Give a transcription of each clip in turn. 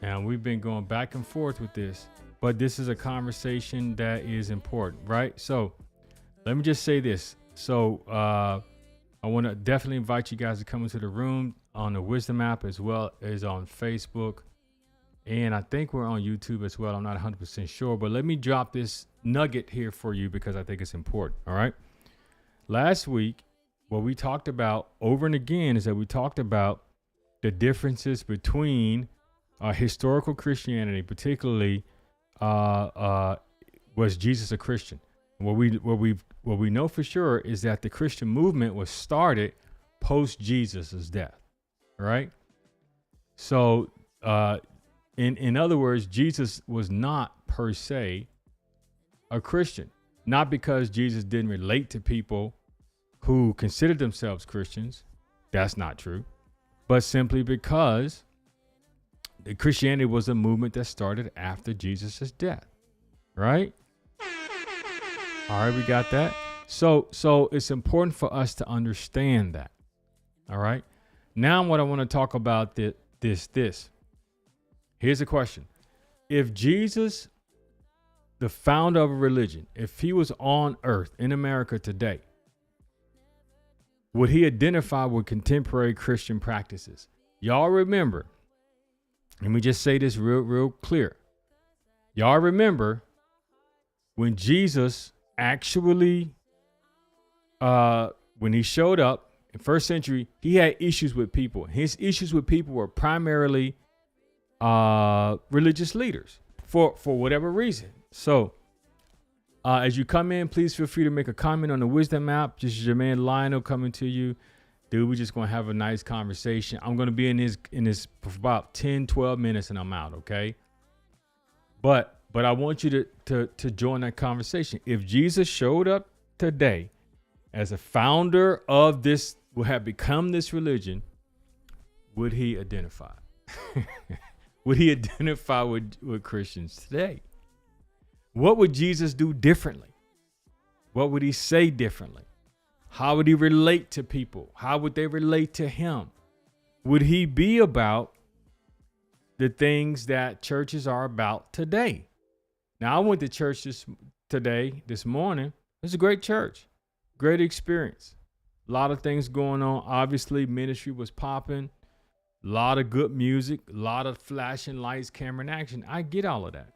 And we've been going back and forth with this, but this is a conversation that is important, right? So let me just say this. So I want to definitely invite you guys to come into the room on the Wisdom app as well as on Facebook. And I think we're on YouTube as well. I'm not 100% sure, but let me drop this nugget here for you because I think it's important. All right. Last week, what we talked about over and again is that we talked about the differences between historical Christianity, particularly was Jesus a Christian? What we know for sure is that the Christian movement was started post Jesus' death. All right. So in other words, Jesus was not per se a Christian, not because Jesus didn't relate to people who considered themselves Christians. That's not true, but simply because Christianity was a movement that started after Jesus' death, right? All right, we got that. So it's important for us to understand that. All right. Now what I want to talk about this. Here's a question. If Jesus, the founder of a religion, if he was on earth in America today, would he identify with contemporary Christian practices? Y'all remember, let me just say this real clear. Y'all remember when Jesus actually, when he showed up in first century, he had issues with people. His issues with people were primarily religious leaders for whatever reason. So as you come in, please feel free to make a comment on the Wisdom app. This is your man Lionel coming to you. Dude, we're just going to have a nice conversation. I'm going to be in this for about 10, 12 minutes and I'm out, okay? But I want you to join that conversation. If Jesus showed up today as a founder of this, will have become this religion, would he identify? Would he identify with Christians today? What would Jesus do differently? What would he say differently? How would he relate to people? How would they relate to him? Would he be about the things that churches are about today? Now, I went to church this morning. It's a great church, great experience. A lot of things going on. Obviously, ministry was popping. A lot of good music, a lot of flashing lights, camera, and action. I get all of that.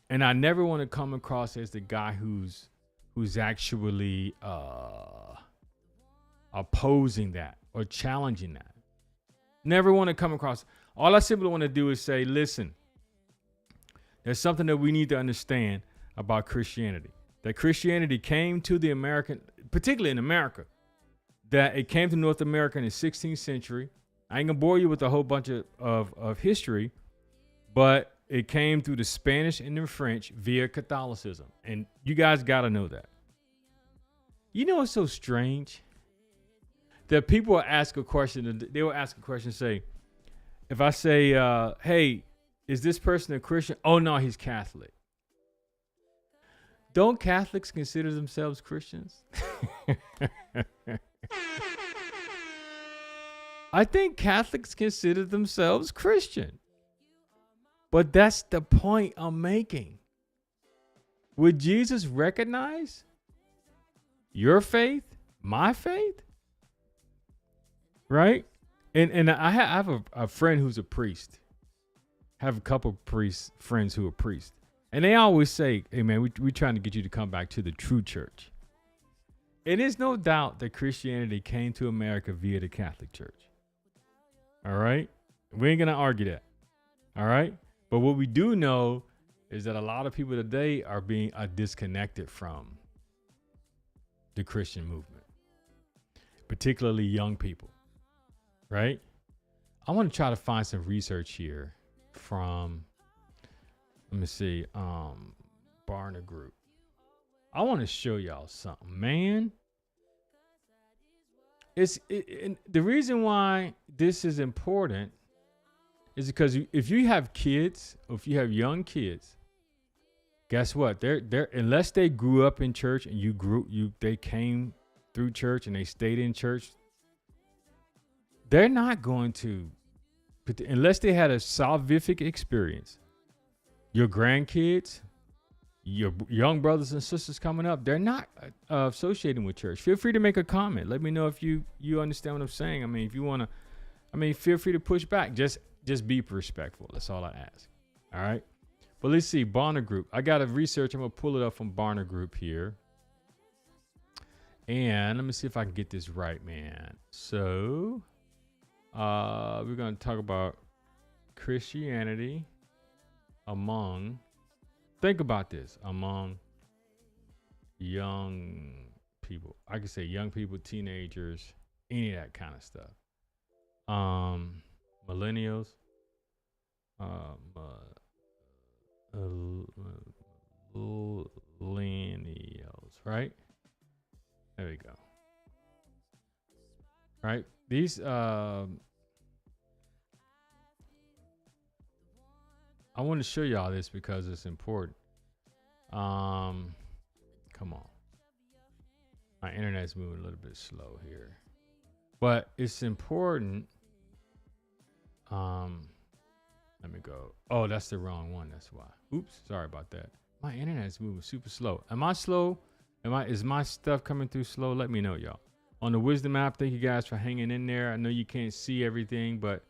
And I never want to come across as the guy who's actually opposing that or challenging that. Never want to come across. All I simply want to do is say, listen, there's something that we need to understand about Christianity. That Christianity came to the American, particularly in America, that it came to North America in the 16th century. I ain't gonna bore you with a whole bunch of history, but it came through the Spanish and the French via Catholicism. And you guys got to know that. You know what's so strange? That people will ask a question, say, if I say, hey, is this person a Christian? Oh, no, he's Catholic. Don't Catholics consider themselves Christians? I think Catholics consider themselves Christian. But that's the point I'm making. Would Jesus recognize your faith, my faith? Right? And I have a friend who's a priest. I have a couple friends who are priests. And they always say, hey, man, we're trying to get you to come back to the true church. And there's no doubt that Christianity came to America via the Catholic Church. All right? We ain't going to argue that. All right? But what we do know is that a lot of people today are disconnected from the Christian movement, particularly young people, right? I want to try to find some research here from, let me see, Barna Group. I want to show y'all something, man. The reason why this is important is because if you have kids, or if you have young kids, guess what? They're unless they grew up in church and they came through church and they stayed in church, they're not going to unless they had a salvific experience, your grandkids, your young brothers and sisters coming up, they're not associating with church. Feel free to make a comment. Let me know if you understand what I'm saying. I mean, if you want to, feel free to push back. Just be respectful. That's all I ask. All right. But let's see. Barna Group. I got to research. I'm going to pull it up from Barna Group here. And let me see if I can get this right, man. So we're going to talk about Christianity think about this, among young people. I could say young people, teenagers, any of that kind of stuff. Millennials, millennials, right? There we go. Right? These, I want to show y'all this because it's important. Come on. My internet's moving a little bit slow here. But it's important. Let me go. Oh, that's the wrong one. That's why. Oops. Sorry about that. My internet's moving super slow. Am I slow? Is my stuff coming through slow? Let me know, y'all. On the Wisdom app, thank you guys for hanging in there. I know you can't see everything, but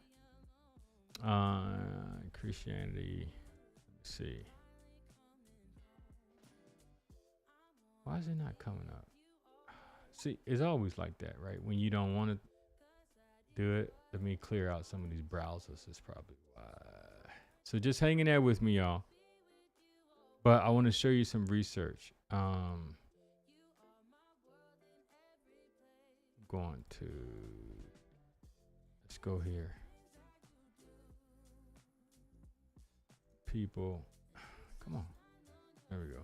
Christianity. Let's see. Why is it not coming up? See, it's always like that, right? When you don't want to do it, let me clear out some of these browsers. That's probably why. So just hang in there with me, y'all. But I want to show you some research. Going to, let's go here. People, come on. There we go.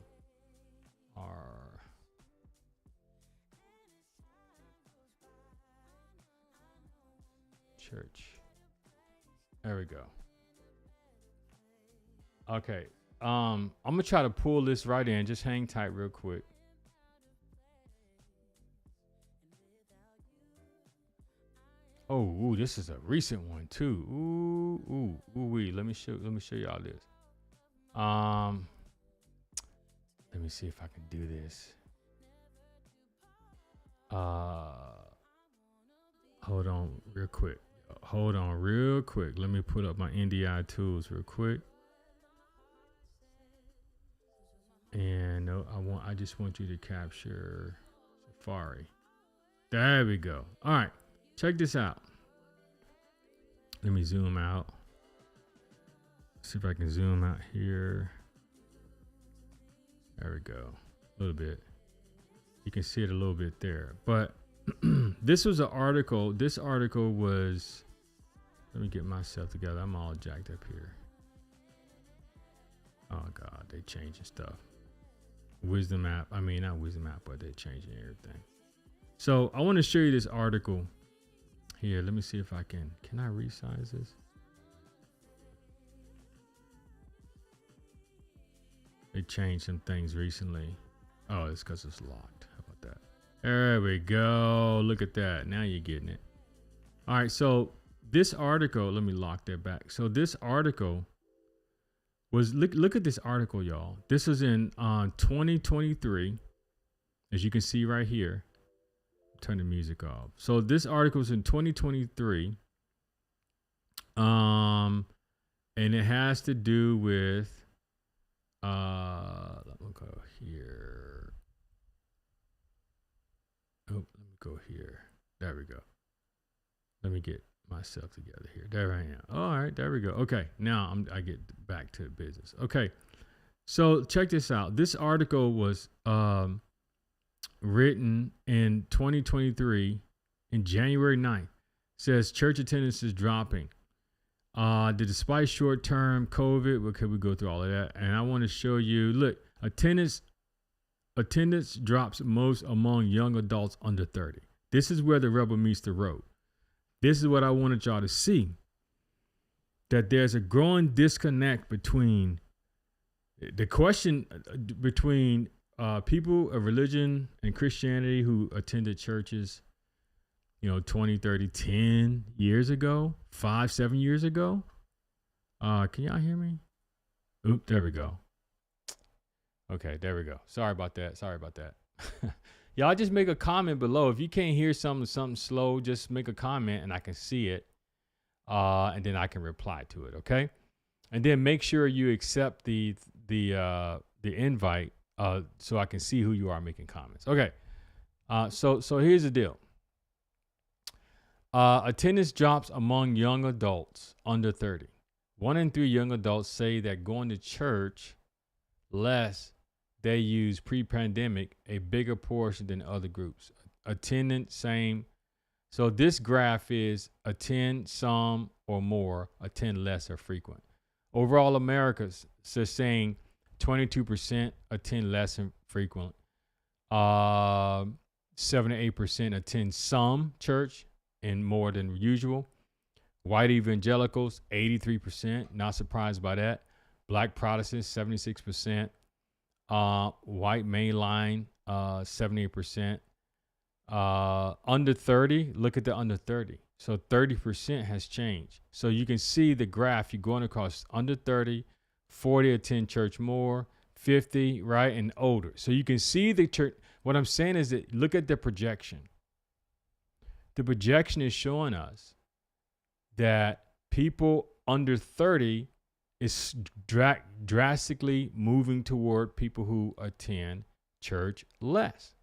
Our church. There we go. Okay. I'm gonna try to pull this right in. Just hang tight real quick. Oh, ooh, this is a recent one too. Ooh, wee. Let me show y'all this. Let me see if I can do this. Hold on real quick. Let me put up my NDI tools real quick. And no, I just want you to capture Safari. There we go. All right. Check this out. Let me zoom out. See if I can zoom out here. There we go. A little bit. You can see it a little bit there. But this was an article. This article was, let me get myself together. I'm all jacked up here. Oh God, they changing stuff. Wisdom app. I mean, not Wisdom app, but they're changing everything. So I want to show you this article here. Let me see if I can I resize this? They changed some things recently. Oh, it's because it's locked. How about that? There we go. Look at that. Now you're getting it. All right. So this article, let me lock that back. So this article was, look at this article, y'all. This was in 2023, as you can see right here. Turn the music off. So this article was in 2023. And it has to do with, let me go here. Oh, let me go here. There we go. Let me get myself together here. There I am. All right, there we go. Okay, now I get back to business. Okay, so check this out. This article was written in 2023 in January 9th. Says church attendance is dropping. Despite short-term COVID, okay, we go through all of that. And I want to show you, look, attendance drops most among young adults under 30. This is where the rubber meets the road. This is what I wanted y'all to see. That there's a growing disconnect between the question between people of religion and Christianity who attended churches 20, 30, 10 years ago, 5, 7 years ago. Can y'all hear me? Oop, there we go. Okay, there we go. Sorry about that. Y'all just make a comment below. If you can't hear something slow, just make a comment and I can see it. And then I can reply to it, okay? And then make sure you accept the invite so I can see who you are making comments. Okay. So here's the deal. Attendance drops among young adults under 30. 1 in 3 young adults say that going to church less they use pre-pandemic a bigger portion than other groups. Attendance same. So this graph is attend some or more, attend less or frequent. Overall, America's saying 22% attend less and frequent. 7 to 8% attend some church and more than usual. White evangelicals, 83%. Not surprised by that. Black Protestants, 76%. White mainline, 78%. Under 30, look at the under 30. So 30% has changed. So you can see the graph. You're going across under 30, 40 attend church more, 50, right, and older. So you can see the church. What I'm saying is that look at the projection. The projection is showing us that people under 30 is drastically moving toward people who attend church less.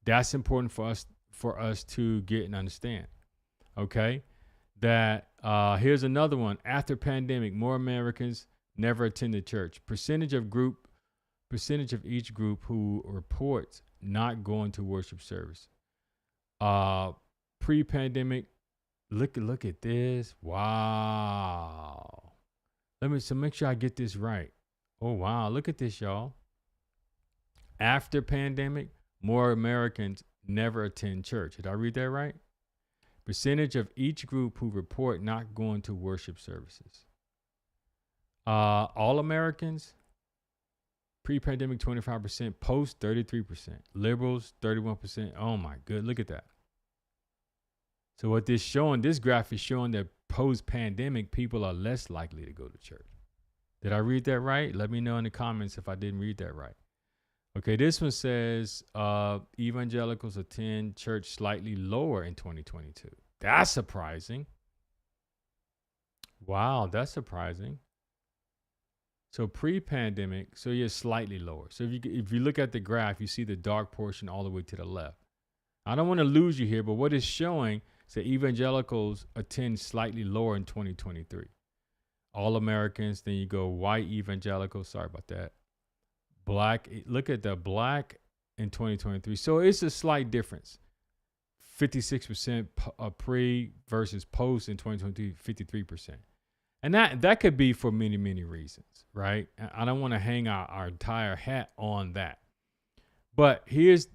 That's important for us to get and understand. Okay, that here's another one. After pandemic, more Americans never attended church. Percentage of each group who reports not going to worship service. Pre-pandemic, look at this. Wow. So make sure I get this right. Oh wow, look at this, y'all. After pandemic, more Americans never attend church. Did I read that right? Percentage of each group who report not going to worship services. All Americans, pre-pandemic 25%, post 33%, liberals 31%. Oh my good, look at that. So what this graph is showing that post-pandemic people are less likely to go to church. Did I read that right? Let me know in the comments if I didn't read that right. Okay, this one says evangelicals attend church slightly lower in 2022. That's surprising. Wow, that's surprising. So pre-pandemic, so you're slightly lower. So if you look at the graph, you see the dark portion all the way to the left. I don't want to lose you here, but what it's showing is that evangelicals attend slightly lower in 2023. All Americans, then you go white evangelicals. Sorry about that. Black, look at the black in 2023. So it's a slight difference. 56% pre versus post in 2023, 53%. And that could be for many, many reasons, right? I don't want to hang our entire hat on that. But here's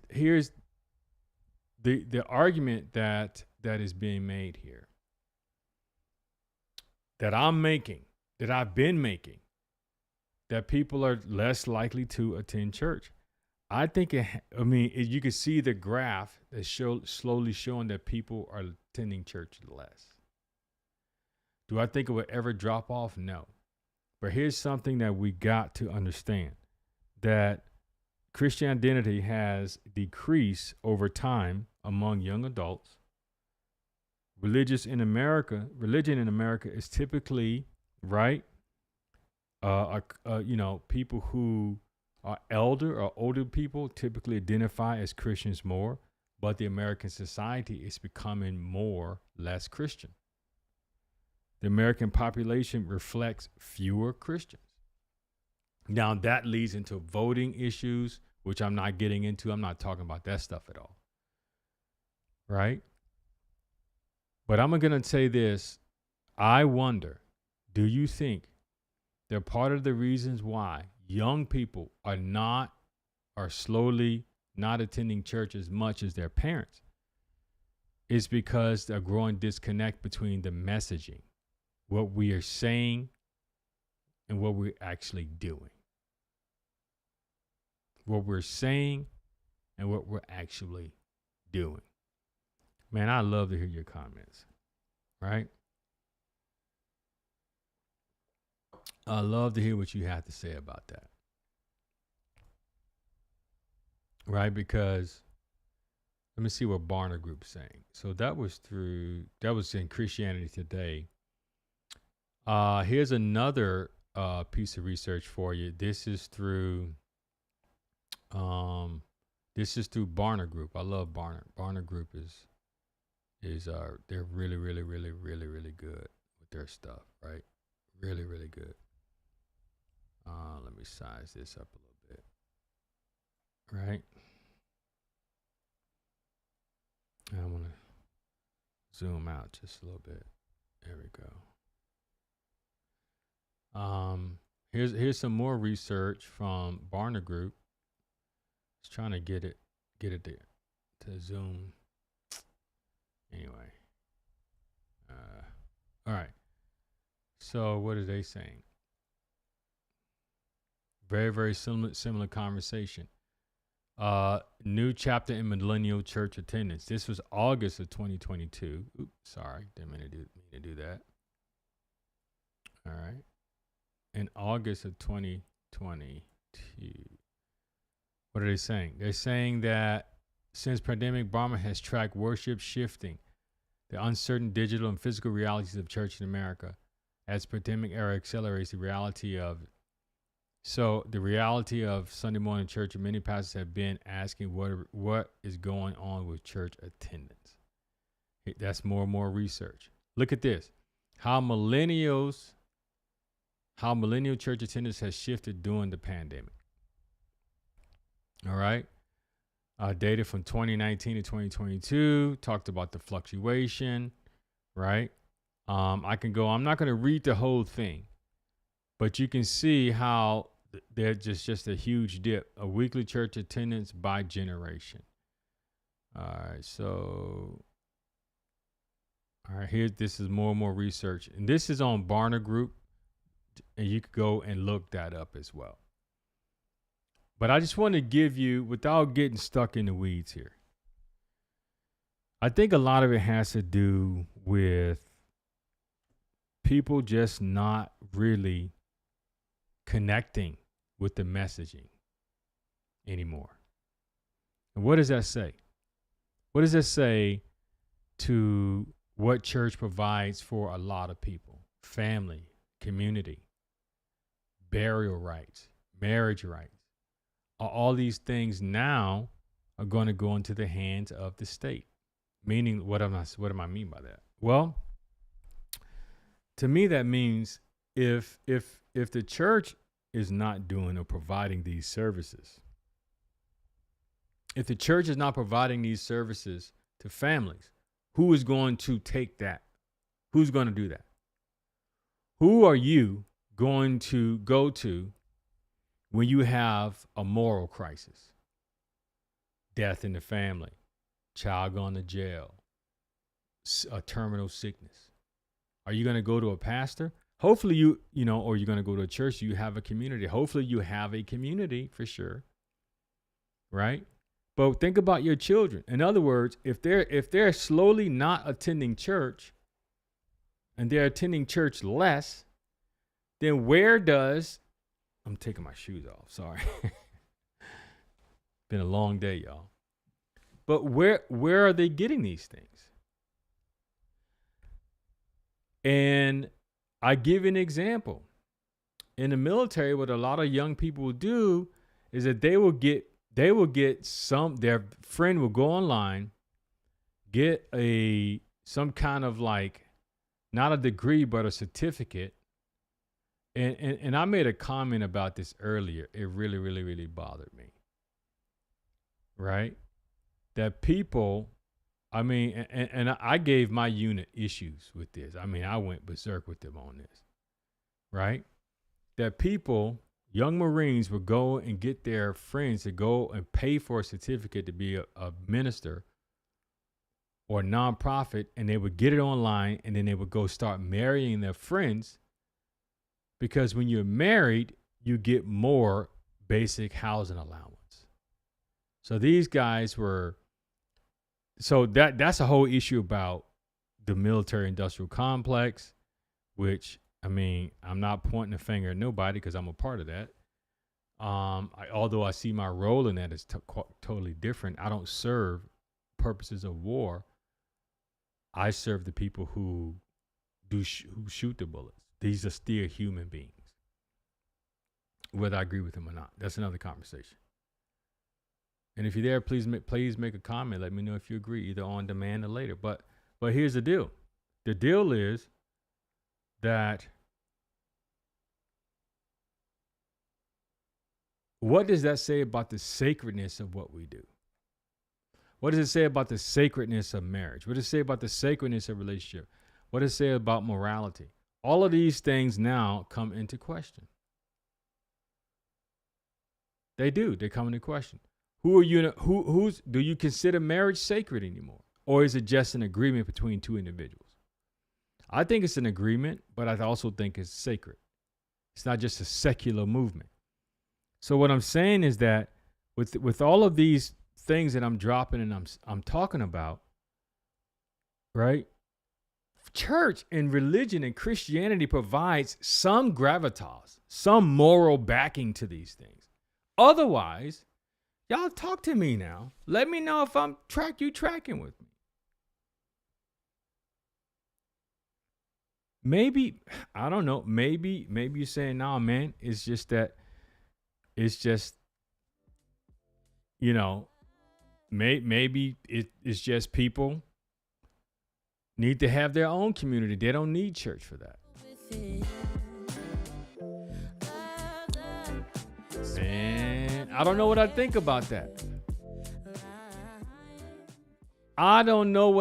the argument that is being made here, that I'm making, that I've been making, that people are less likely to attend church. I think you can see the graph that's slowly showing that people are attending church less. Do I think it would ever drop off? No. But here's something that we got to understand, that Christian identity has decreased over time among young adults. Religion in America is typically, right, people who are older people typically identify as Christians more, but the American society is becoming less Christian. The American population reflects fewer Christians. Now that leads into voting issues, which I'm not getting into. I'm not talking about that stuff at all. Right? But I'm going to say this. I wonder, do you think they're part of the reasons why young people are slowly not attending church as much as their parents? Is because a growing disconnect between the messaging, what we are saying, and what we're actually doing. What we're saying and what we're actually doing. Man, I love to hear your comments, right? I love to hear what you have to say about that, right? Because let me see what Barner Group's saying. So that was in Christianity Today. Here's another piece of research for you. Um, this is through Barner Group. I love Barner. Barner Group is they're really, really, really, really, really good with their stuff, right? Really, really good. Let me size this up a little bit, right? I want to zoom out just a little bit. There we go. Here's some more research from Barner Group. Just trying to get it to zoom. Anyway, all right. So what are they saying? Very, very similar conversation. New chapter in millennial church attendance. This was August of 2022. Oops, sorry, didn't mean to do that. All right. In August of 2022. What are they saying? They're saying that since pandemic, Barmer has tracked worship shifting, the uncertain digital and physical realities of church in America. As pandemic era accelerates the reality of Sunday morning church, and many pastors have been asking what is going on with church attendance. That's more and more research. Look at this. How millennial church attendance has shifted during the pandemic. All right. Data from 2019 to 2022 talked about the fluctuation, right? I'm not going to read the whole thing, but you can see how there's just a huge dip, a weekly church attendance by generation. All right. So, this is more and more research, and this is on Barner Group, and you could go and look that up as well. But I just want to give you, without getting stuck in the weeds here, I think a lot of it has to do with people just not really connecting with the messaging anymore. And what does that say? What does that say to what church provides for a lot of people? Family, community, burial rights, marriage rights. All these things now are going to go into the hands of the state. Meaning, what am I mean by that? Well, to me, that means if the church is not doing or providing these services, if the church is not providing these services to families, who is going to take that? Who's going to do that? Who are you going to go to when you have a moral crisis? Death in the family, child gone to jail, a terminal sickness. Are you going to go to a pastor? Hopefully or you're going to go to a church, you have a community. Hopefully you have a community for sure. Right? But think about your children. In other words, if they're slowly not attending church and they're attending church less, then I'm taking my shoes off. Sorry. Been a long day, y'all. But where are they getting these things? And I give you an example. In the military, what a lot of young people will do is that they will get their friend will go online, get some kind of not a degree, but a certificate. And I made a comment about this earlier. It really, really, really bothered me. Right? That people, and I gave my unit issues with this. I went berserk with them on this. Right? That people, young Marines, would go and get their friends to go and pay for a certificate to be a minister or a nonprofit, and they would get it online, and then they would go start marrying their friends. Because when you're married, you get more basic housing allowance. So these guys were So that's a whole issue about the military industrial complex, which, I mean, I'm not pointing a finger at nobody because I'm a part of that. Although I see my role in that is totally different. I don't serve purposes of war. I serve the people who who shoot the bullets. These are still human beings, whether I agree with them or not. That's another conversation. And if you're there, please make a comment. Let me know if you agree, either on demand or later. But here's the deal. The deal is that what does that say about the sacredness of what we do? What does it say about the sacredness of marriage? What does it say about the sacredness of relationship? What does it say about morality? All of these things now come into question. They do. They come into question. Who are you? Do you consider marriage sacred anymore? Or is it just an agreement between two individuals? I think it's an agreement, but I also think it's sacred. It's not just a secular movement. So what I'm saying is that with all of these things that I'm dropping and I'm talking about, right? Church and religion and Christianity provides some gravitas, some moral backing to these things. Otherwise, y'all talk to me now. Let me know if I'm tracking with me. Maybe, I don't know, maybe you're saying, nah, man, it's just, you know, maybe it's just people need to have their own community. They don't need church for that. Man, I don't know what I think about that. I don't know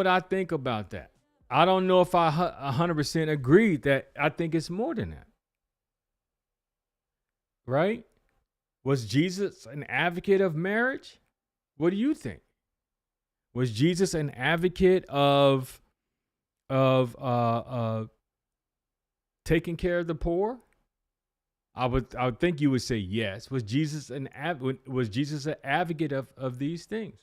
if I 100% agree that I think it's more than that. Right? Was Jesus an advocate of marriage? What do you think? Was Jesus an advocate of taking care of the poor? I would think you would say yes. Was Jesus an advocate of these things?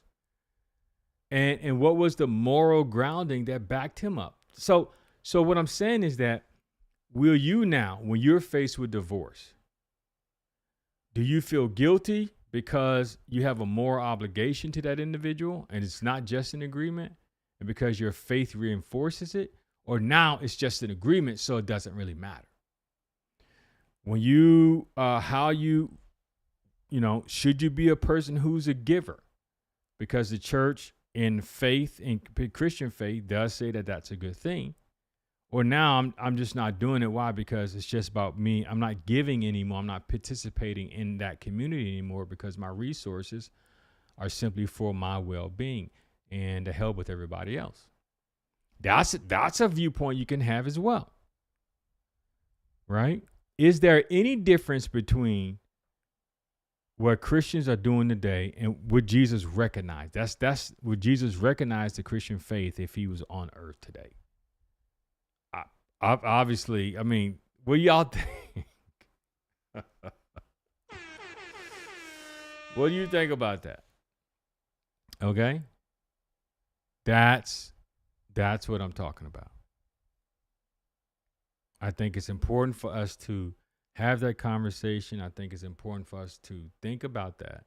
And what was the moral grounding that backed him up? So what I'm saying is that, will you now, when you're faced with divorce, do you feel guilty because you have a moral obligation to that individual and it's not just an agreement, and because your faith reinforces it? Or now it's just an agreement, so it doesn't really matter? When you, should you be a person who's a giver? Because the church in faith, in Christian faith, does say that that's a good thing. Or now I'm just not doing it. Why? Because it's just about me. I'm not giving anymore. I'm not participating in that community anymore because my resources are simply for my well-being and to help with everybody else. That's a viewpoint you can have as well. Right? Is there any difference between what Christians are doing today and would Jesus recognize? Would Jesus recognize the Christian faith if he was on earth today? Obviously, I mean, what do y'all think? What do you think about that? Okay? That's what I'm talking about. I think it's important for us to have that conversation. I think it's important for us to think about that.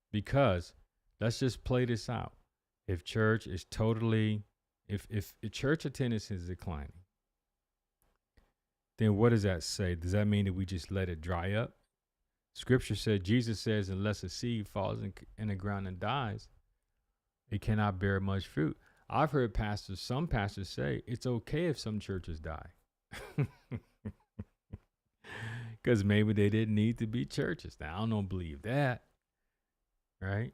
Because let's just play this out. If church is totally, if church attendance is declining, then what does that say? Does that mean that we just let it dry up? Scripture said, Jesus says, unless a seed falls in the ground and dies, it cannot bear much fruit. I've heard some pastors say it's okay if some churches die. Because maybe they didn't need to be churches. Now, I don't believe that. Right?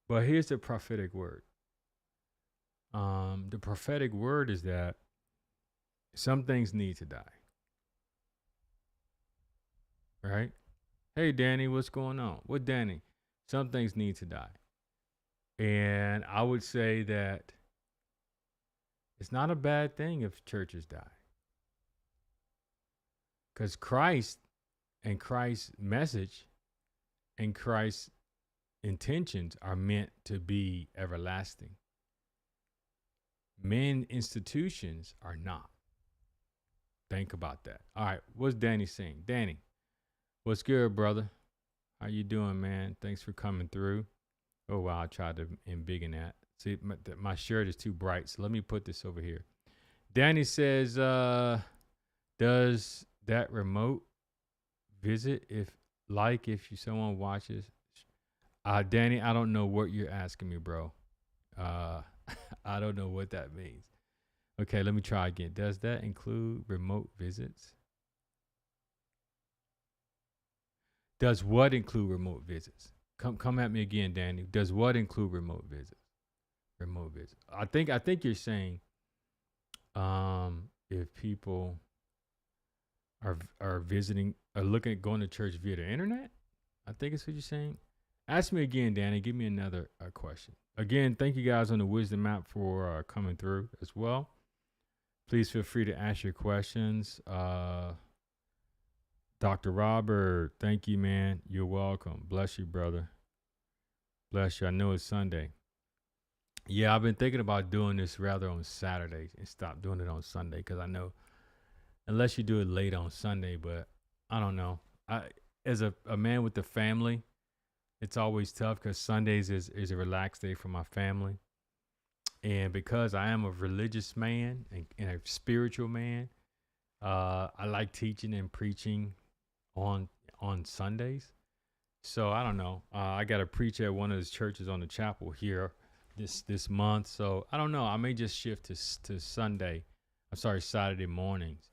But here's the prophetic word. The prophetic word is that some things need to die. Right? Hey, Danny, what's going on? What, Danny? Some things need to die. And I would say that it's not a bad thing if churches die. Because Christ and Christ's message and Christ's intentions are meant to be everlasting. Men institutions are not. Think about that. All right, what's Danny saying? Danny, what's good, brother? How you doing, man? Thanks for coming through. Oh wow, I tried to embiggen that. See, my shirt is too bright, so let me put this over here. Danny says, does that remote visit if someone watches? Danny, I don't know what you're asking me, bro. Uh, I don't know what that means. Okay, let me try again. Does that include remote visits? Does what include remote visits? Come at me again, Danny. Does what include remote visits? Remote visits. I think you're saying if people are visiting are looking at going to church via the internet. I think it's what you're saying. Ask me again, Danny. Give me another question. Again, thank you guys on the Wisdom Map for coming through as well. Please feel free to ask your questions. Dr. Robert, thank you, man. You're welcome. Bless you, brother. Bless you. I know it's Sunday. Yeah, I've been thinking about doing this rather on Saturdays and stop doing it on Sunday because I know unless you do it late on Sunday, but I don't know. As a man with a family, it's always tough because Sundays is a relaxed day for my family. And because I am a religious man and a spiritual man, I like teaching and preaching on Sundays. So I don't know. I got to preach at one of the churches on the chapel here this month. So I don't know. I may just shift to Saturday mornings.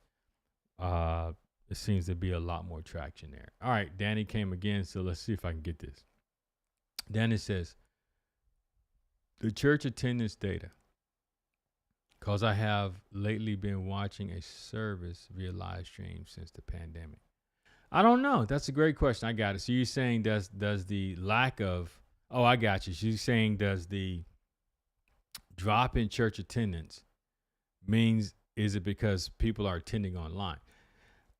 It seems to be a lot more traction there. All right, Danny came again, so let's see if I can get this. Danny says, the church attendance data, because I have lately been watching a service via live stream since the pandemic. I don't know. That's a great question. I got it. So you're saying does the lack of, oh, I got you. She's saying does the drop in church attendance is it because people are attending online?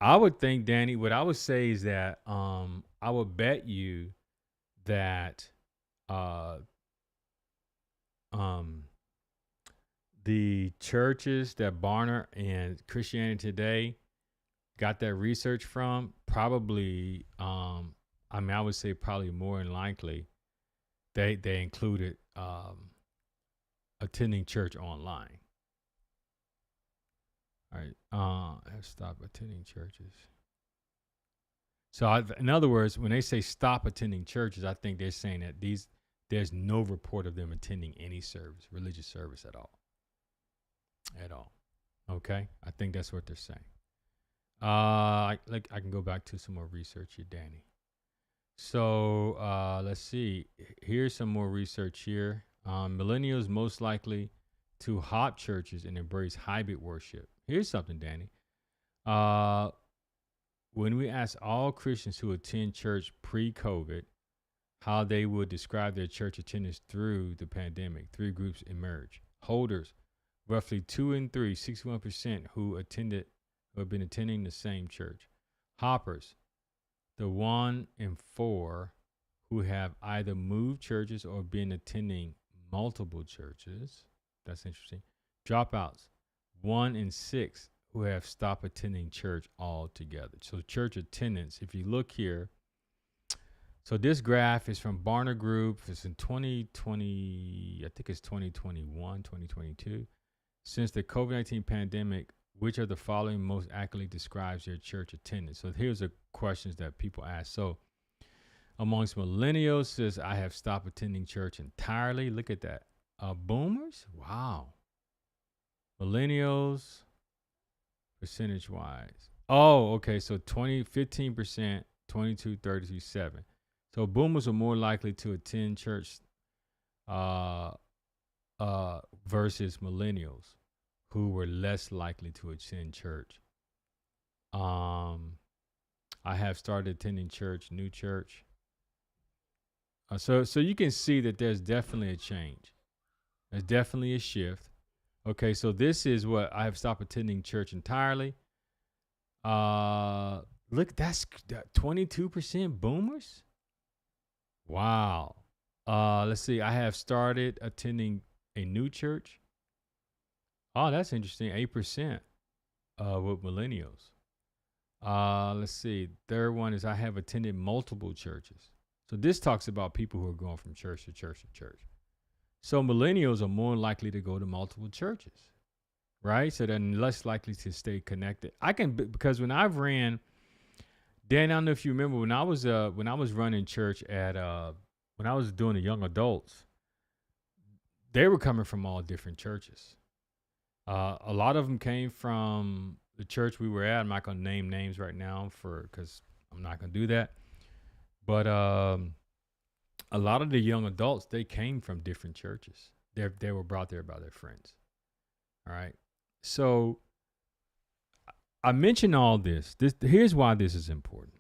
I would think, Danny, what I would say is that I would bet you that the churches that Barner and Christianity Today got that research from probably, I would say probably more than likely they included attending church online. All right, stop attending churches. So, in other words, when they say stop attending churches, I think they're saying that there's no report of them attending any service, religious service at all. At all. Okay, I think that's what they're saying. I can go back to some more research here, Danny. So let's see. Here's some more research here. Millennials most likely to hop churches and embrace hybrid worship. Here's something, Danny. When we asked all Christians who attend church pre-COVID how they would describe their church attendance through the pandemic, three groups emerged. Holders, roughly 2 in 3, 61% who have been attending the same church. Hoppers, the 1 in 4 who have either moved churches or been attending multiple churches. That's interesting. Dropouts, 1 in 6 who have stopped attending church altogether. So church attendance, if you look here, so this graph is from Barner Group. It's in 2020, I think it's 2021, 2022. Since the COVID-19 pandemic, which of the following most accurately describes their church attendance? So here's the questions that people ask. So amongst millennials, says I have stopped attending church entirely. Look at that. Boomers? Wow. Millennials, percentage wise. Oh, okay. So 15%, 22, 32, 7. So boomers are more likely to attend church versus millennials who were less likely to attend church. I have started attending church, new church. So you can see that there's definitely a change. There's definitely a shift. Okay, so this is what I have stopped attending church entirely. Look, that's 22% boomers. Wow. Let's see. I have started attending a new church. Oh, that's interesting. 8% with millennials. Let's see. Third one is I have attended multiple churches. So this talks about people who are going from church to church to church. So millennials are more likely to go to multiple churches, right? So they're less likely to stay connected. Because when I've ran, Dan, I don't know if you remember when I was running church at when I was doing the young adults, they were coming from all different churches. A lot of them came from the church we were at. I'm not going to name names right now because I'm not going to do that. But a lot of the young adults, they came from different churches. They were brought there by their friends. All right. So I mention all this. Here's why this is important.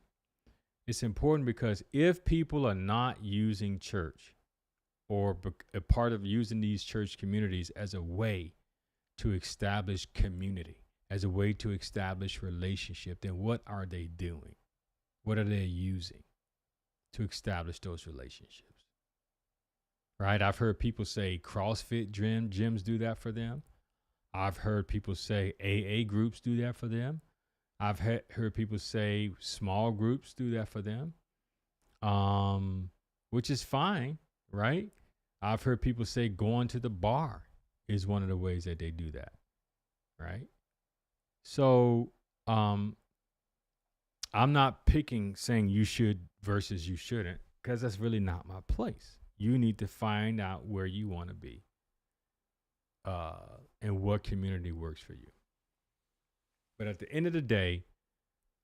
It's important because if people are not using church or a part of using these church communities as a way to establish community, as a way to establish relationship, then what are they doing? What are they using to establish those relationships? Right? I've heard people say CrossFit gyms do that for them. I've heard people say AA groups do that for them. I've heard people say small groups do that for them, which is fine, right? I've heard people say going to the bar is one of the ways that they do that, right? So I'm not saying you should versus you shouldn't, because that's really not my place. You need to find out where you want to be and what community works for you. But at the end of the day,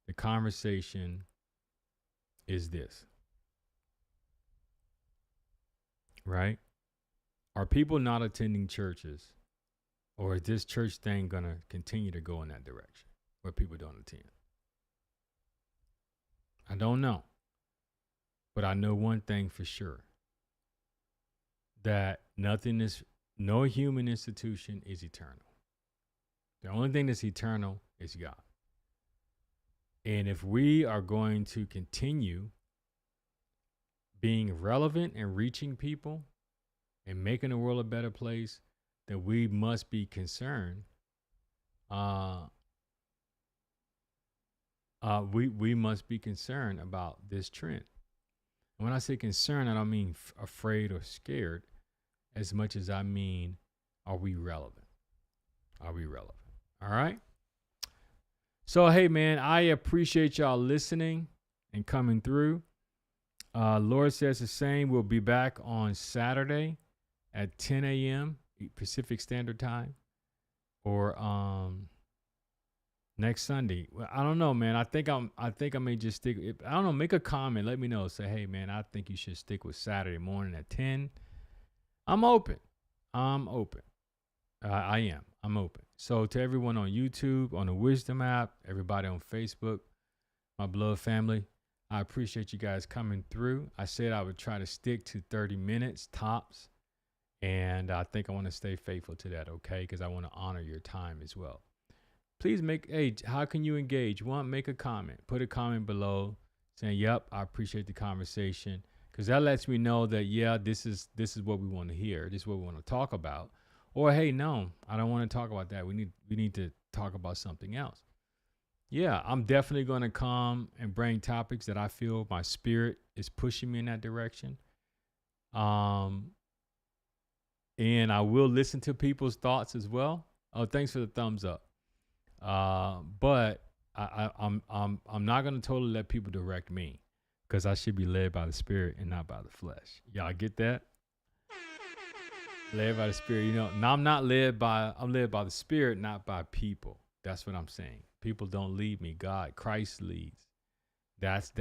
the conversation is this, right? Are people not attending churches, or is this church thing going to continue to go in that direction where people don't attend? I don't know. But I know one thing for sure, that no human institution is eternal. The only thing that's eternal is God. And if we are going to continue being relevant and reaching people and making the world a better place, then we must be concerned. We must be concerned about this trend. And when I say concerned, I don't mean afraid or scared as much as I mean, are we relevant? Are we relevant? All right. So, hey, man, I appreciate y'all listening and coming through. Lord says the same. We'll be back on Saturday at 10 a.m. Pacific Standard Time, or next Sunday. Well, I don't know, man. I think I may just stick. I don't know. Make a comment. Let me know. Say, hey, man, I think you should stick with Saturday morning at 10. I'm open. I'm open. I am. I'm open. So to everyone on YouTube, on the Wisdom app, everybody on Facebook, my blood family, I appreciate you guys coming through. I said I would try to stick to 30 minutes tops. And I think I want to stay faithful to that, okay? Because I want to honor your time as well. Please how can you engage? One, make a comment. Put a comment below saying, yep, I appreciate the conversation. Because that lets me know that, yeah, this is what we want to hear. This is what we want to talk about. Or, hey, no, I don't want to talk about that. We need to talk about something else. Yeah, I'm definitely going to come and bring topics that I feel my spirit is pushing me in that direction. And I will listen to people's thoughts as well. Oh, thanks for the thumbs up. But I'm not going to totally let people direct me, because I should be led by the Spirit and not by the flesh. Y'all get that? Led by the Spirit. Now I'm led by the Spirit, not by people. That's what I'm saying. People don't lead me. Christ leads. That's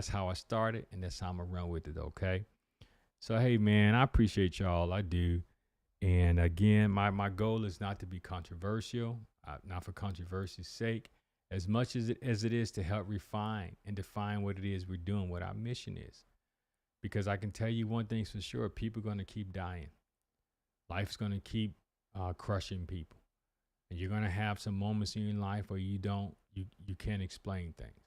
how I started, and that's how I'm gonna run with it. Okay. So hey, man, I appreciate y'all. I do. And again, my goal is not to be controversial, not for controversy's sake, as much as it is to help refine and define what it is we're doing, what our mission is. Because I can tell you one thing's for sure: people are going to keep dying. Life's going to keep crushing people, and you're going to have some moments in your life where you can't explain things,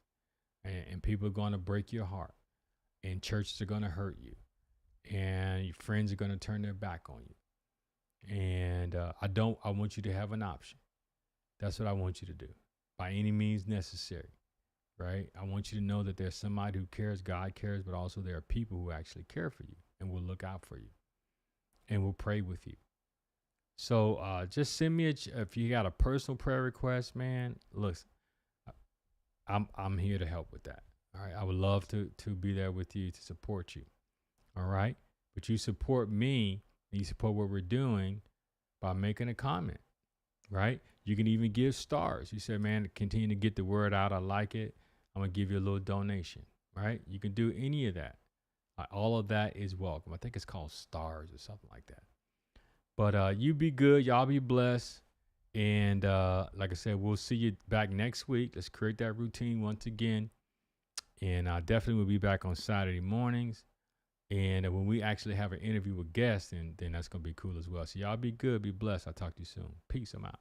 and people are going to break your heart, and churches are going to hurt you, and your friends are going to turn their back on you. And I want you to have an option. That's what I want you to do by any means necessary, right? I want you to know that there's somebody who cares, God cares, but also there are people who actually care for you and will look out for you and will pray with you. So just send me if you got a personal prayer request, man. Look, I'm here to help with that. All right, I would love to be there with you to support you. All right, but you support me and you support what we're doing by making a comment. Right? You can even give stars. You say, man, continue to get the word out. I like it. I'm gonna give you a little donation. Right? You can do any of that. All of that is welcome. I think it's called stars or something like that. But you be good. Y'all be blessed. And like I said, we'll see you back next week. Let's create that routine once again. And I definitely will be back on Saturday mornings. And when we actually have an interview with guests, then that's going to be cool as well. So y'all be good. Be blessed. I'll talk to you soon. Peace. I'm out.